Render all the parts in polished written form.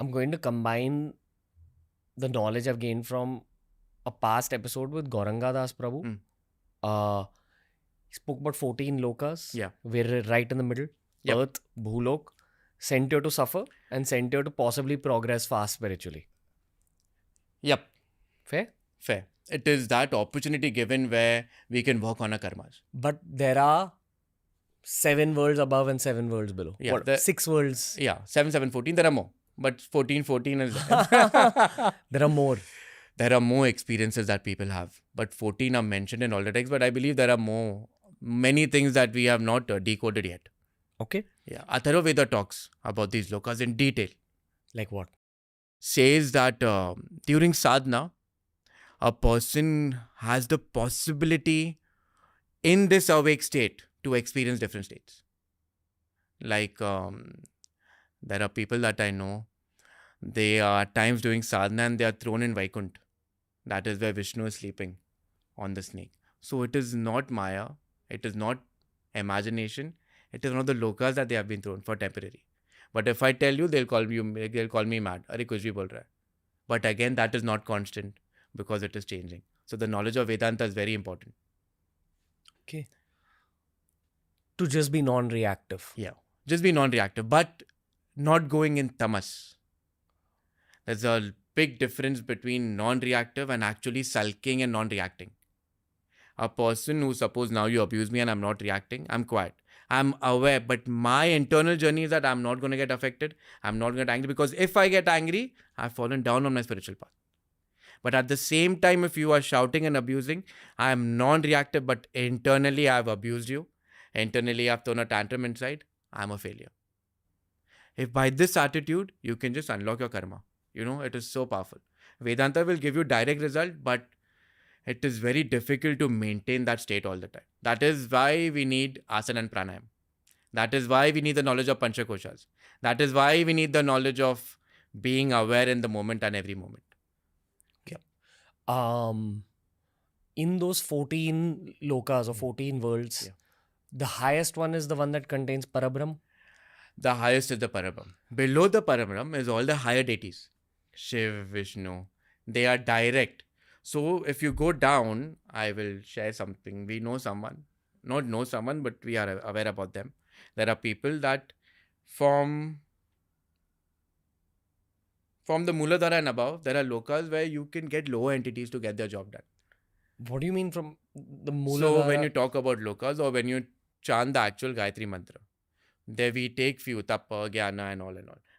I'm going to combine the knowledge I've gained from a past episode with Gauranga Das Prabhu. He spoke about 14 lokas. Yeah. We're right in the middle. Yep. Earth, Bhulok, sent here to suffer and sent here to possibly progress fast spiritually. Yep. Fair? Fair. It is that opportunity given where we can work on our karmas. But there are 7 worlds above and 7 worlds below. Yeah, What, 6 worlds? Yeah, 7, 7, 14. There are more. But 14 is... There are more. There are more experiences that people have. But 14 are mentioned in all the texts. But I believe there are many things that we have not decoded yet. Okay. Yeah. Atharva Veda talks about these lokas in detail. Like what? Says that during sadhana, a person has the possibility in this awake state to experience different states. Like there are people that I know, they are at times doing sadhana and they are thrown in Vaikunt. That is where Vishnu is sleeping on the snake. So it is not Maya, it is not imagination, it is one of the lokas that they have been thrown for temporary. But if I tell you, they'll call me mad. Arey kuch bhi bol raha hai. But again, that is not constant because it is changing. So the knowledge of Vedanta is very important. Okay. To just be non-reactive. Yeah. Just be non-reactive, but not going in tamas. There's a big difference between non-reactive and actually sulking and non-reacting. A person who, suppose now you abuse me and I'm not reacting, I'm quiet. I'm aware, but my internal journey is that I'm not going to get affected. I'm not going to get angry because if I get angry, I've fallen down on my spiritual path. But at the same time, if you are shouting and abusing, I am non-reactive, but internally I've abused you. Internally I've thrown a tantrum inside. I'm a failure. If by this attitude, you can just unlock your karma. It is so powerful. Vedanta will give you direct result, but it is very difficult to maintain that state all the time. That is why we need asana and pranayam. That is why we need the knowledge of panchakoshas. That is why we need the knowledge of being aware in the moment and every moment. In those 14 lokas or 14 worlds, the highest one is the one that contains Parabrahm? The highest is the Parabrahm. Below the Parabrahm is all the higher deities. Shiv, Vishnu. They are direct. So if you go down, I will share something. We know someone. Not know someone, but we are aware about them. There are people that from the Muladhara and above, there are lokas where you can get lower entities to get their job done. What do you mean from the Muladhara? So when you talk about lokas or when you chant the actual Gayatri mantra, there we take few tapa, jnana and all.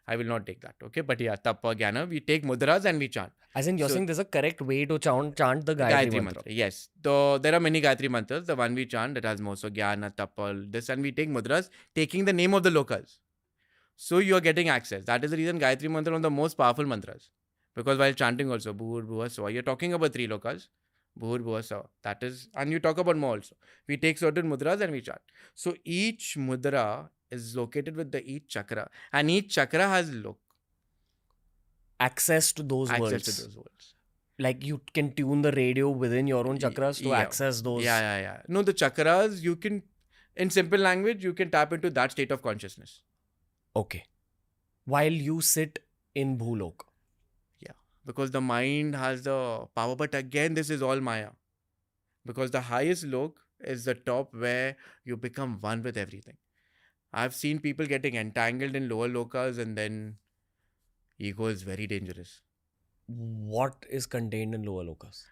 I will not take that, okay? But yeah, tapa, jnana, we take mudras and we chant. As in you're saying there's a correct way to chant the Gayatri mantra. Yes. So there are many Gayatri mantras. The one we chant, that has more. So jnana, tapa, this, and we take mudras, taking the name of the lokas. So you are getting access. That is the reason Gayatri mantra is one of the most powerful mantras. Because while chanting also, Bhur, Bhuva, Swa, you're talking about 3 lokas. Bhur, Bhuva, Swa. That is, and you talk about more also. We take certain mudras and we chant. So each mudra is located with each chakra. And each chakra has access to those worlds. Like you can tune the radio within your own chakras to access those. Yeah. No, the chakras, you can, in simple language, you can tap into that state of consciousness. Okay. While you sit in Bhulok. Yeah. Because the mind has the power. But again, this is all Maya. Because the highest lok is the top where you become one with everything. I've seen people getting entangled in lower lokas and then ego is very dangerous. What is contained in lower lokas?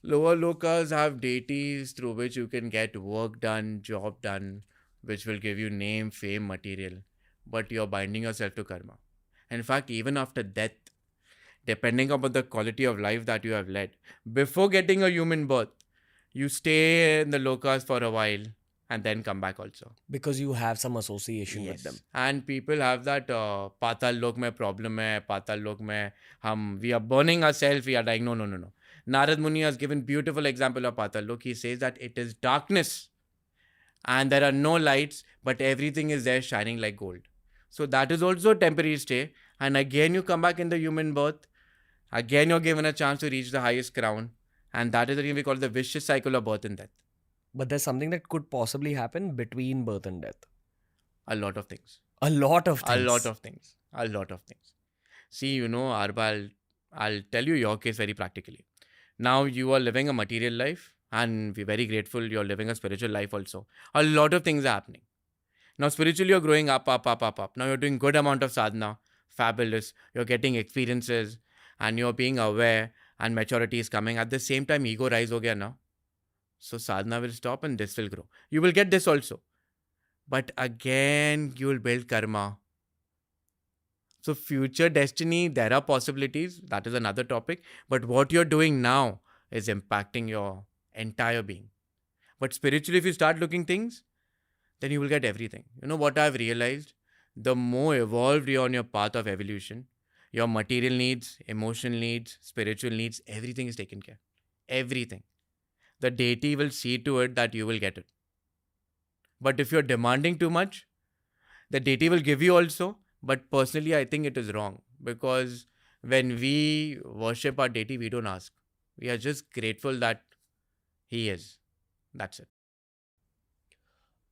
Lower lokas have deities through which you can get work done, job done, which will give you name, fame, material. But you're binding yourself to karma. In fact, even after death, depending upon the quality of life that you have led, before getting a human birth, you stay in the lokas for a while and then come back also. Because you have some association with them. And people have that Patal Lok mein problem hai, Patal Lok mein we are burning ourselves, we are dying. No. Narad Muni has given beautiful example of Patal Lok. He says that it is darkness and there are no lights, but everything is there shining like gold. So that is also a temporary stay. And again, you come back in the human birth. Again, you're given a chance to reach the highest crown. And that is the reason we call it the vicious cycle of birth and death. But there's something that could possibly happen between birth and death. A lot of things. A lot of things. A lot of things. See, Arba, I'll tell you your case very practically. Now you are living a material life, and we're very grateful you're living a spiritual life also. A lot of things are happening. Now spiritually you're growing up, up, up, up, up. Now you're doing good amount of sadhana, fabulous. You're getting experiences and you're being aware and maturity is coming. At the same time, ego rise ho gaya now. So sadhana will stop and this will grow. You will get this also. But again, you will build karma. So future destiny, there are possibilities. That is another topic. But what you're doing now is impacting your entire being. But spiritually, if you start looking things, then you will get everything. You know what I've realized? The more evolved you're on your path of evolution, your material needs, emotional needs, spiritual needs, everything is taken care. Everything. The deity will see to it that you will get it. But if you're demanding too much, the deity will give you also. But personally, I think it is wrong. Because when we worship our deity, we don't ask. We are just grateful that he is. That's it.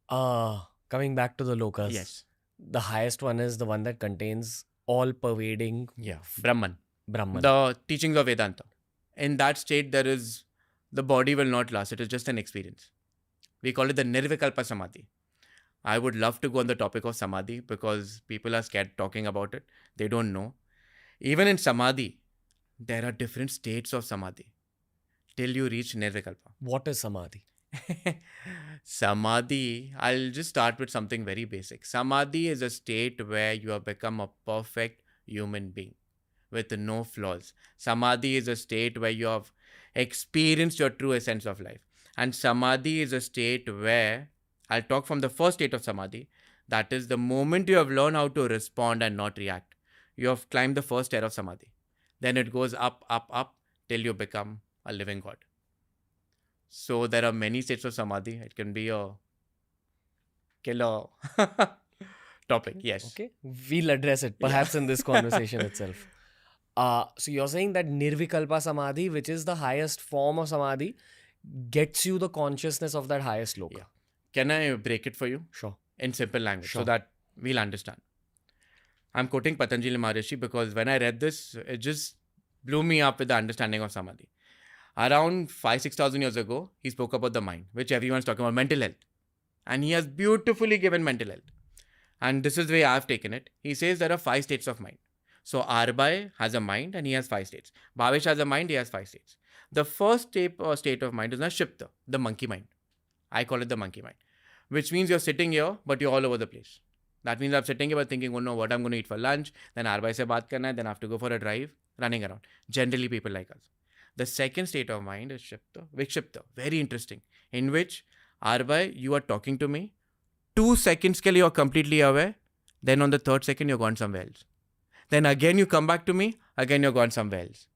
Coming back to the Lokas. Yes. The highest one is the one that contains all pervading Brahman. Brahman. The teachings of Vedanta. In that state, the body will not last. It is just an experience. We call it the Nirvikalpa Samadhi. I would love to go on the topic of Samadhi because people are scared talking about it. They don't know. Even in Samadhi, there are different states of Samadhi till you reach Nirvikalpa. What is Samadhi? Samadhi, I'll just start with something very basic. Samadhi is a state where you have become a perfect human being with no flaws. Samadhi is a state where you have experienced your true essence of life. And Samadhi is a state where, I'll talk from the first state of Samadhi, that is the moment you have learned how to respond and not react. You have climbed the first stair of Samadhi. Then it goes up, up, up till you become a living God. So there are many states of Samadhi. It can be a killer topic. Yes. Okay. We'll address it perhaps in this conversation itself. So you're saying that Nirvikalpa Samadhi, which is the highest form of Samadhi, gets you the consciousness of that highest loka. Yeah. Can I break it for you? Sure. In simple language Sure. so that we'll understand. I'm quoting Patanjali Maharishi because when I read this, it just blew me up with the understanding of Samadhi. Around 5,000-6,000 years ago, he spoke about the mind, which everyone's talking about, mental health. And he has beautifully given mental health. And this is the way I've taken it. He says there are 5 states of mind. So Arbai has a mind and he has 5 states. Bhavesh has a mind, he has 5 states. The first state of mind is Shipta, the monkey mind. I call it the monkey mind. Which means you're sitting here, but you're all over the place. That means I'm sitting here but thinking, oh no, what I'm going to eat for lunch. Then Arbai se baat karna hai, then I have to go for a drive, running around. Generally people like us. The second state of mind is Shipta, Vikshipta, very interesting, in which, Arbai, you are talking to me, 2 seconds ke liye you're completely aware, then on the 3rd second you're gone somewhere else. Then again you come back to me, again you're gone somewhere else.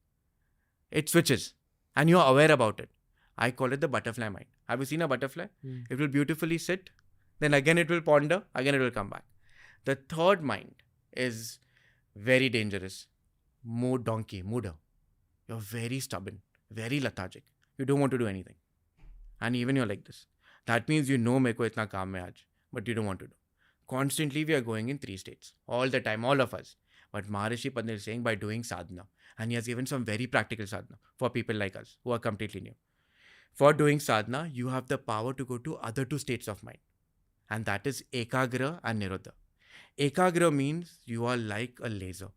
It switches, and you're aware about it. I call it the butterfly mind. Have you seen a butterfly? It will beautifully sit, then again it will ponder, again it will come back. The third mind is very dangerous, mooder. You're very stubborn, very lethargic. You don't want to do anything. And even you're like this. That means you know meko itna kaam hai aaj, but you don't want to do. Constantly we are going in 3 states. All the time, all of us. But Maharishi Pandit is saying by doing sadhana. And he has given some very practical sadhana for people like us who are completely new. For doing sadhana, you have the power to go to other 2 states of mind. And that is Ekagra and Nirodha. Ekagra means you are like a laser.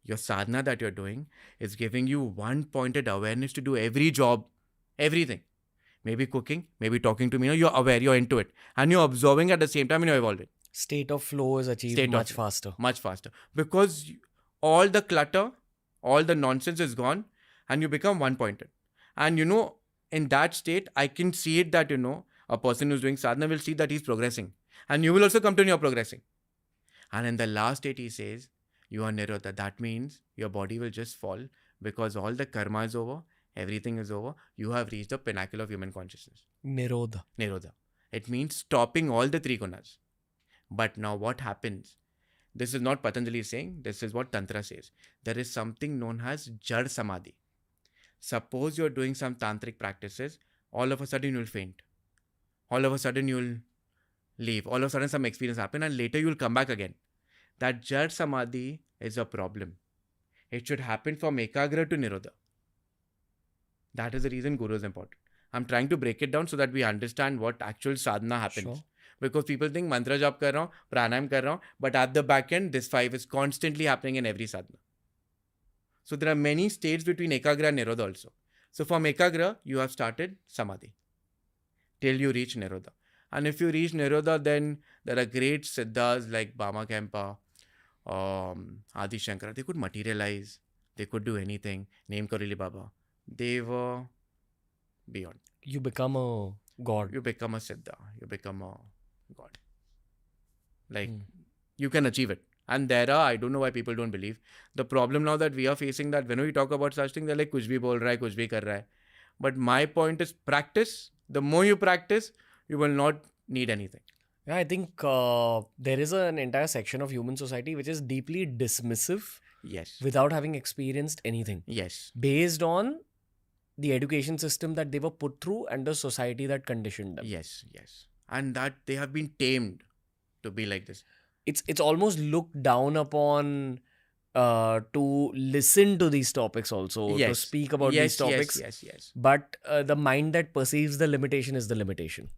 Your sadhana that you're doing is giving you one pointed awareness to do every job, everything. Maybe cooking, maybe talking to me. You're aware, you're into it. And you're observing at the same time and you're evolving. State of flow is achieved much faster. Much faster. Because all the clutter, all the nonsense is gone and you become one pointed. And in that state, I can see it that, a person who's doing sadhana will see that he's progressing. And you will also come to know you're progressing. And in the last state, he says, you are Nirodha. That means your body will just fall because all the karma is over, everything is over. You have reached the pinnacle of human consciousness. Nirodha. It means stopping all the 3 gunas. But now what happens? This is not Patanjali saying, this is what Tantra says. There is something known as Jad Samadhi. Suppose you're doing some tantric practices, all of a sudden you'll faint. All of a sudden you'll leave. All of a sudden some experience happen and later you'll come back again. That Jad Samadhi is a problem. It should happen from Ekagra to Nirodha. That is the reason Guru is important. I'm trying to break it down so that we understand what actual sadhana happens. Sure. Because people think mantra jap kar raha hu, pranayam kar raha hu, but at the back end, this 5 is constantly happening in every sadhana. So there are many states between Ekagra and Nirodha also. So from Ekagra, you have started Samadhi till you reach Nirodha. And if you reach Nirodha, then there are great siddhas like Bama Kempa, Adi Shankara. They could materialize. They could do anything. Name Karili Baba. They were beyond. You become a god. You become a siddha. You become a god. Like, you can achieve it. And there are, I don't know why people don't believe. The problem now that we are facing that when we talk about such things, they're like, kuch bhi bol raha hai, kuch bhi kar raha hai. But my point is practice. The more you practice, you will not need anything. Yeah, I think there is an entire section of human society which is deeply dismissive Yes. without having experienced anything. Yes. Based on the education system that they were put through and the society that conditioned them. Yes. Yes. And that they have been tamed to be like this. It's almost looked down upon to listen to these topics also, to speak about these topics. Yes. But the mind that perceives the limitation is the limitation.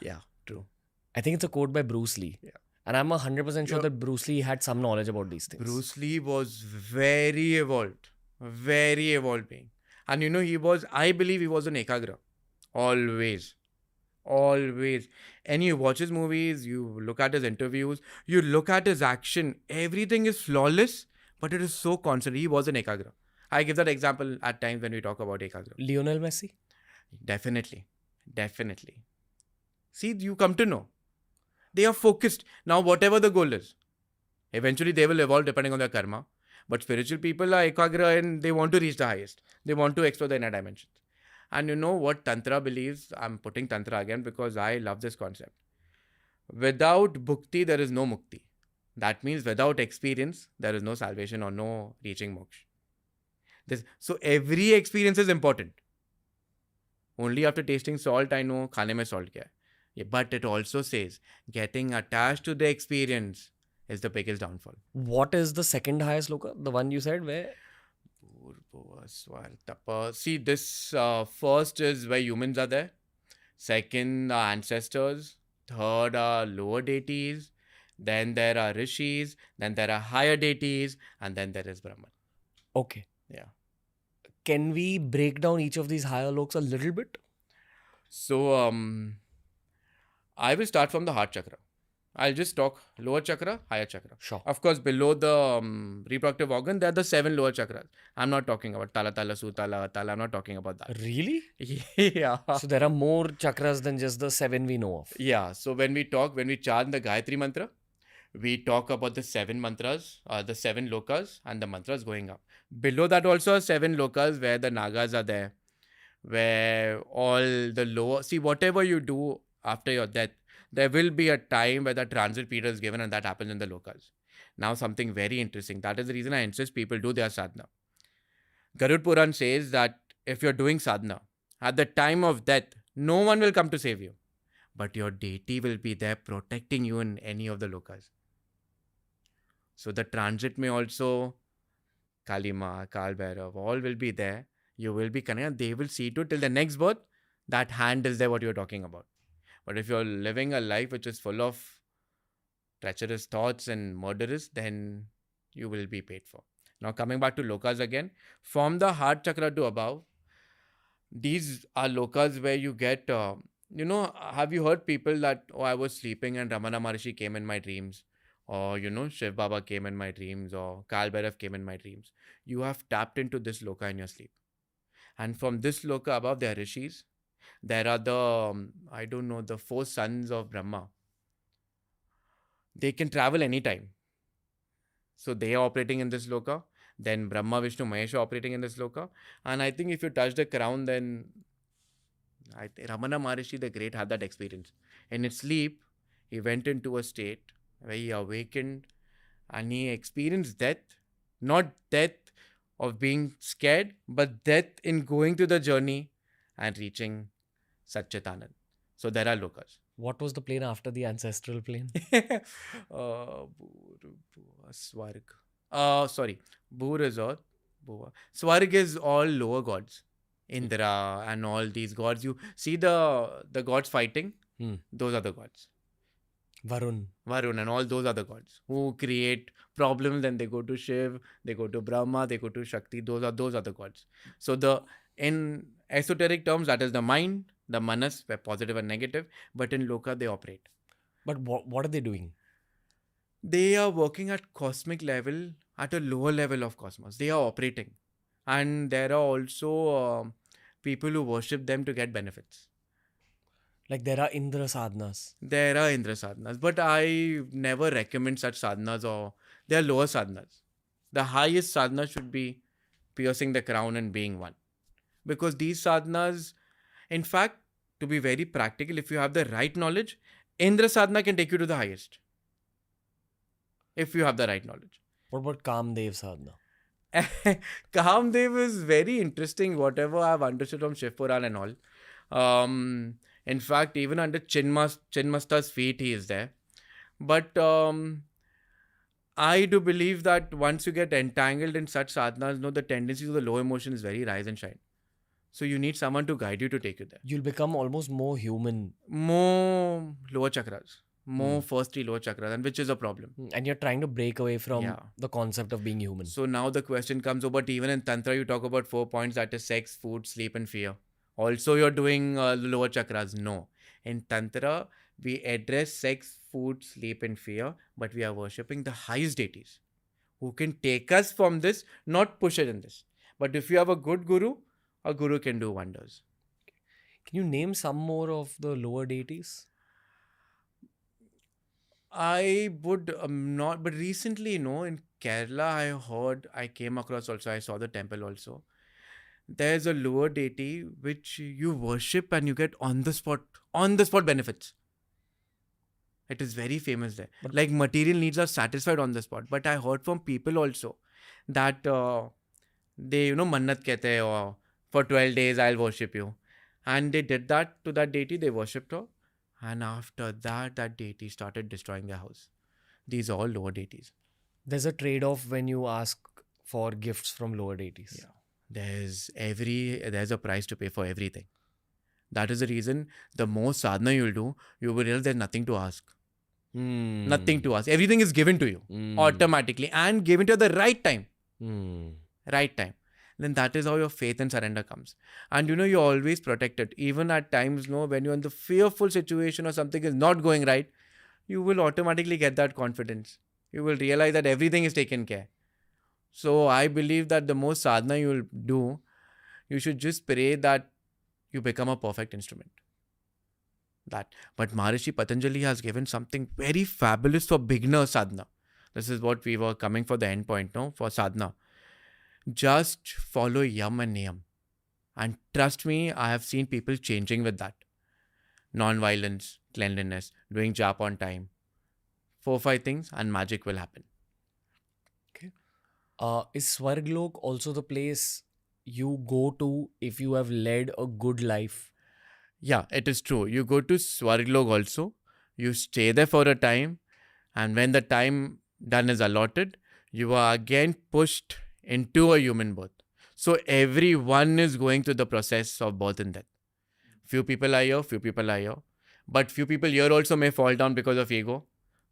Yeah, true. I think it's a quote by Bruce Lee. Yeah. And I'm 100% sure that Bruce Lee had some knowledge about these things. Bruce Lee was very evolved being. And you know, I believe he was an Ekagra. Always. And you watch his movies, you look at his interviews, you look at his action, everything is flawless, but it is so constant. He was an Ekagra. I give that example at times when we talk about Ekagra. Lionel Messi? Definitely. See, you come to know. They are focused. Now, whatever the goal is, eventually they will evolve depending on their karma. But spiritual people are Ekagra and they want to reach the highest. They want to explore the inner dimensions. And you know what Tantra believes? I'm putting Tantra again because I love this concept. Without bhukti, there is no mukti. That means without experience, there is no salvation or no reaching moksha. So every experience is important. Only after tasting salt, I know khane mein salt kya hai. Yeah, but it also says getting attached to the experience is the biggest downfall. What is the second highest loka? The one you said where? See, this first is where humans are there. Second are ancestors. Third are lower deities. Then there are rishis. Then there are higher deities. And then there is Brahman. Okay. Yeah. Can we break down each of these higher lokas a little bit? So, I will start from the heart chakra. I'll just talk lower chakra, higher chakra. Sure. Of course, below the reproductive organ, there are the 7 lower chakras. I'm not talking about Tala, Sutala, Atala. I'm not talking about that. Really? Yeah. So there are more chakras than just the 7 we know of. Yeah. So when we chant the Gayatri mantra, we talk about the 7 mantras, the 7 lokas and the mantras going up. Below that also are 7 lokas where the Nagas are there, where all the lower... See, whatever you do after your death, there will be a time where the transit period is given and that happens in the lokas. Now something very interesting. That is the reason I insist people do their sadhana. Garud Puran says that if you're doing sadhana, at the time of death, no one will come to save you. But your deity will be there protecting you in any of the lokas. So the transit may also, Kalima, Kal Bhairav, all will be there. You will be connected. They will see to till the next birth. That hand is there what you're talking about. But if you're living a life which is full of treacherous thoughts and murderous, then you will be paid for. Now coming back to lokas again, from the heart chakra to above, these are lokas where you get, have you heard people that, I was sleeping and Ramana Maharishi came in my dreams, or, Shiv Baba came in my dreams, or Kal Bhairav came in my dreams. You have tapped into this loka in your sleep. And from this loka above, there are rishis. There are the 4 sons of Brahma. They can travel anytime. So they are operating in this loka. Then Brahma, Vishnu, Mahesh are operating in this loka. And I think if you touch the crown, then Ramana Maharishi the Great had that experience. In his sleep, he went into a state where he awakened and he experienced death. Not death of being scared, but death in going to the journey and reaching Satchitanand. So there are Lokas. What was the plane after the ancestral plane? Swarg. Sorry. Bhur is all. Swarg is all lower gods. Indra and all these gods. You see the gods fighting? Those are the gods. Varun. Varun and all those are the gods who create problems. Then they go to Shiv, they go to Brahma, they go to Shakti. Those are the gods. So in esoteric terms, that is the mind, the manas, where positive and negative. But in Loka, they operate. But what are they doing? They are working at cosmic level, at a lower level of cosmos. They are operating, and there are also people who worship them to get benefits. Like there are Indra sadhanas. There are Indra sadhanas, but I never recommend such sadhanas, or they are lower sadhanas. The highest sadhana should be piercing the crown and being one. Because these sadhanas, in fact, to be very practical, if you have the right knowledge, Indra sadhana can take you to the highest. If you have the right knowledge. What about Kamdev sadhana? Kamdev is very interesting, whatever I've understood from Shiv Puran and all. In fact, even under Chinmasta's feet, he is there. But I do believe that once you get entangled in such sadhanas, the tendency to the low emotion is very rise and shine. So you need someone to guide you to take you there. You'll become almost more human. More lower chakras. More first three lower chakras, and which is a problem. And you're trying to break away from the concept of being human. So now the question comes, but even in Tantra, you talk about 4 points, that is sex, food, sleep, and fear. Also, you're doing lower chakras. No. In Tantra, we address sex, food, sleep, and fear, but we are worshipping the highest deities who can take us from this, not push it in this. But if you have a good guru, a guru can do wonders. Can you name some more of the lower deities? I would not, but recently, in Kerala, I came across also, I saw the temple also. There's a lower deity which you worship and you get on the spot benefits. It is very famous there. But like material needs are satisfied on the spot. But I heard from people also that they, mannat kehte hai, or for 12 days I'll worship you. And they did that to that deity, they worshipped her. And after that deity started destroying their house. These are all lower deities. There's a trade-off when you ask for gifts from lower deities. Yeah. There's a price to pay for everything. That is the reason the more sadhana you'll do, you will realize there's nothing to ask. Nothing to ask. Everything is given to you automatically and given to you at the right time. Right time. Then that is how your faith and surrender comes. And you're always protected. Even at times, when you're in the fearful situation or something is not going right, you will automatically get that confidence. You will realize that everything is taken care. So I believe that the more sadhana you will do, you should just pray that you become a perfect instrument. But Maharishi Patanjali has given something very fabulous for beginner sadhana. This is what we were coming for the end point, for sadhana. Just follow yam and niyam. And trust me, I have seen people changing with that. Non-violence, cleanliness, doing jap on time. 4-5 things and magic will happen. Okay. Is Swarglok also the place you go to if you have led a good life? Yeah, it is true. You go to Swarglok also. You stay there for a time. And when the time done is allotted, you are again pushed into a human birth. So everyone is going through the process of birth and death. Few people are here, few people are here. But few people here also may fall down because of ego.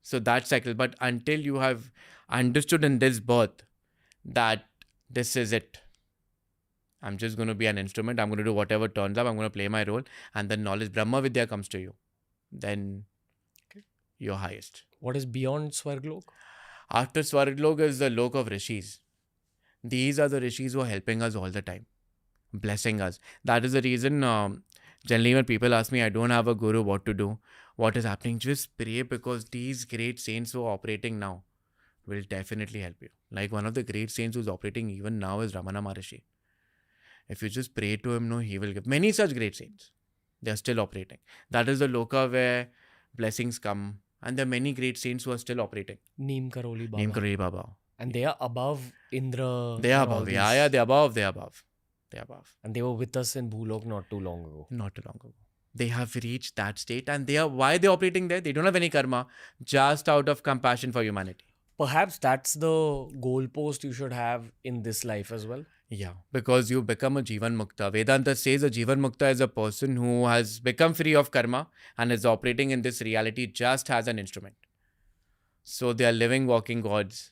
So that cycle. But until you have understood in this birth that this is it. I'm just going to be an instrument. I'm going to do whatever turns up. I'm going to play my role. And then knowledge, Brahma Vidya comes to you. Then you're highest. What is beyond Swarglok? After Swarglok is the lok of rishis. These are the rishis who are helping us all the time, blessing us. That is the reason, generally when people ask me, I don't have a guru, what to do, what is happening, just pray, because these great saints who are operating now will definitely help you. Like one of the great saints who's operating even now is Ramana Maharishi. If you just pray to him, he will give. Many such great saints, they are still operating. That is the loka where blessings come. And there are many great saints who are still operating. Neem Karoli Baba. Neem Karoli Baba. And they are above Indra. They are above. Yeah, they're above. They're above. And they were with us in Bhulok not too long ago. Not too long ago. They have reached that state, and why they're operating there? They don't have any karma, just out of compassion for humanity. Perhaps that's the goalpost you should have in this life as well. Yeah, because you become a Jivan Mukta. Vedanta says a Jivan Mukta is a person who has become free of karma and is operating in this reality just as an instrument. So they are living, walking gods.